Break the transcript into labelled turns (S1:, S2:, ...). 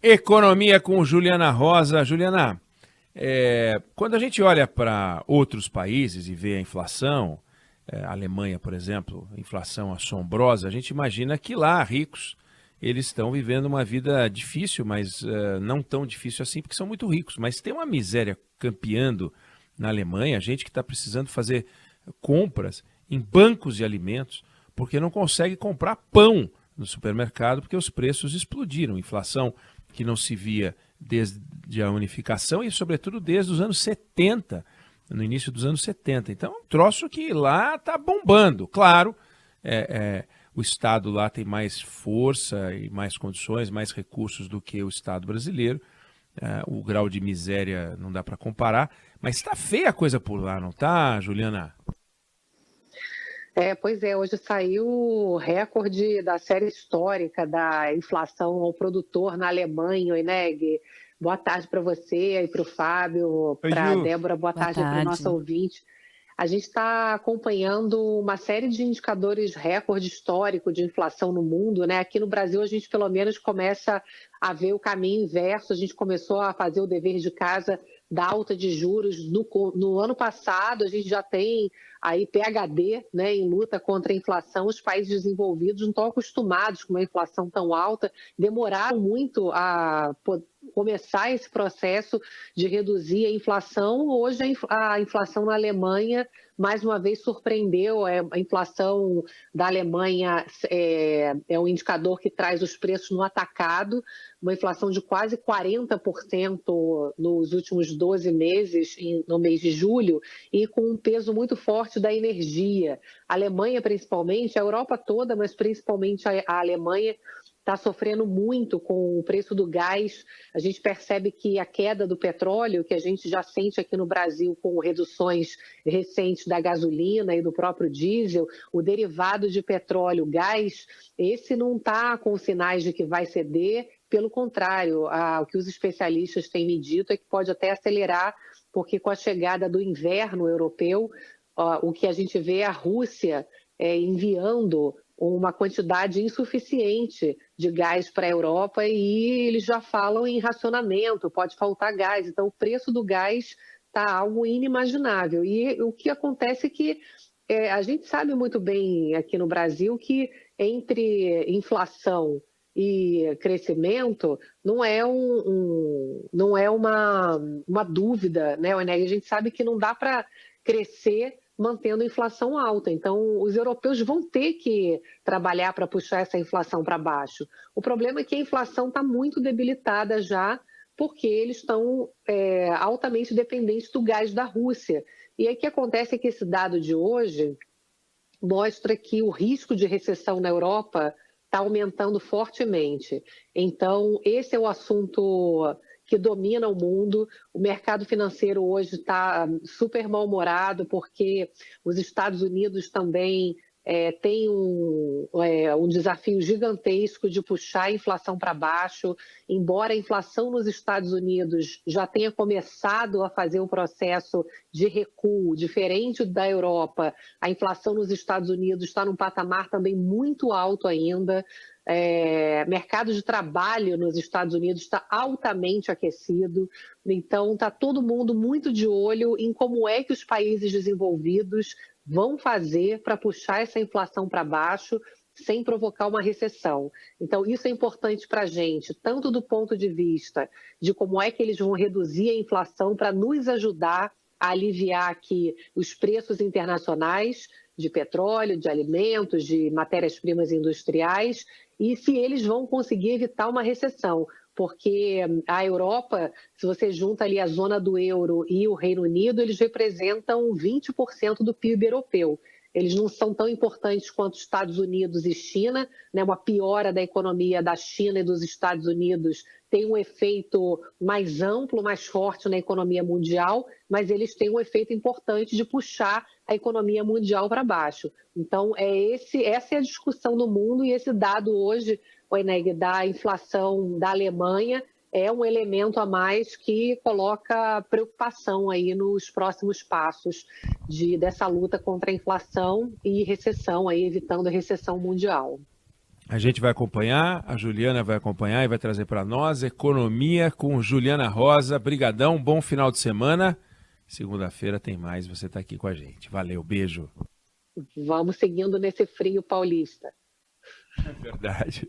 S1: Economia com Juliana Rosa. Juliana, quando a gente olha para outros países e vê a inflação, a Alemanha, por exemplo, inflação assombrosa, a gente imagina que lá, ricos, eles estão vivendo uma vida difícil, mas não tão difícil assim, porque são muito ricos. Mas tem uma miséria campeando na Alemanha, gente que está precisando fazer compras em bancos de alimentos, porque não consegue comprar pão no supermercado, porque os preços explodiram. Inflação que não se via desde a unificação e, sobretudo, desde os anos 70, no início dos anos 70. Então, é um troço que lá está bombando. Claro, o Estado lá tem mais força e mais condições, mais recursos do que o Estado brasileiro. O grau de miséria não dá para comparar, mas está feia a coisa por lá, não está, Juliana?
S2: Pois é, hoje saiu o recorde da série histórica da inflação ao produtor na Alemanha, Ineg. Boa tarde para você e para o Fábio,
S1: Oi,
S2: para a
S1: Ju.
S2: Débora, boa
S3: Boa
S2: tarde aí para o nosso
S3: tarde.
S2: ouvinte. A gente está acompanhando uma série de indicadores recorde histórico de inflação no mundo, né? Aqui no Brasil a gente pelo menos começa a ver o caminho inverso, a gente começou a fazer o dever de casa da alta de juros no ano passado, a gente já tem aí PHD, né, em luta contra a inflação. Os países desenvolvidos não estão acostumados com uma inflação tão alta, demoraram muito a começar esse processo de reduzir a inflação. Hoje a inflação na Alemanha mais uma vez surpreendeu. A inflação da Alemanha é um indicador que traz os preços no atacado, uma inflação de quase 40% nos últimos 12 meses, no mês de julho, e com um peso muito forte da energia. A Alemanha, principalmente, a Europa toda, mas principalmente a Alemanha, está sofrendo muito com o preço do gás. A gente percebe que a queda do petróleo, que a gente já sente aqui no Brasil com reduções recentes da gasolina e do próprio diesel, o derivado de petróleo, gás, esse não está com sinais de que vai ceder. Pelo contrário, o que os especialistas têm me dito é que pode até acelerar, porque com a chegada do inverno europeu, o que a gente vê é a Rússia enviando uma quantidade insuficiente de gás para a Europa e eles já falam em racionamento, pode faltar gás. Então, o preço do gás está algo inimaginável. E o que acontece é que a gente sabe muito bem aqui no Brasil que entre inflação e crescimento não é, não é uma dúvida, né, Oneg? A gente sabe que não dá para crescer mantendo a inflação alta. Então, os europeus vão ter que trabalhar para puxar essa inflação para baixo. O problema é que a inflação está muito debilitada já, porque eles estão altamente dependentes do gás da Rússia. E aí o que acontece é que esse dado de hoje mostra que o risco de recessão na Europa está aumentando fortemente. Então, esse é o assunto que domina o mundo. O mercado financeiro hoje está super mal-humorado, porque os Estados Unidos também têm um desafio gigantesco de puxar a inflação para baixo. Embora a inflação nos Estados Unidos já tenha começado a fazer um processo de recuo diferente da Europa, a inflação nos Estados Unidos está num patamar também muito alto ainda. Mercado de trabalho nos Estados Unidos está altamente aquecido, então está todo mundo muito de olho em como é que os países desenvolvidos vão fazer para puxar essa inflação para baixo sem provocar uma recessão. Então, isso é importante para a gente, tanto do ponto de vista de como é que eles vão reduzir a inflação para nos ajudar a aliviar aqui os preços internacionais de petróleo, de alimentos, de matérias-primas industriais, e se eles vão conseguir evitar uma recessão, porque a Europa, se você junta ali a zona do euro e o Reino Unido, eles representam 20% do PIB europeu. Eles não são tão importantes quanto Estados Unidos e China, né? Uma piora da economia da China e dos Estados Unidos tem um efeito mais amplo, mais forte na economia mundial, mas eles têm um efeito importante de puxar a economia mundial para baixo. Então, essa é a discussão no mundo, e esse dado hoje, Oeneg, da inflação da Alemanha é um elemento a mais que coloca preocupação aí nos próximos passos dessa luta contra a inflação e recessão, aí, evitando a recessão mundial.
S1: A gente vai acompanhar, a Juliana vai acompanhar e vai trazer para nós Economia com Juliana Rosa. Brigadão, bom final de semana. Segunda-feira tem mais, você está aqui com a gente. Valeu, beijo.
S2: Vamos seguindo nesse frio paulista.
S1: É verdade.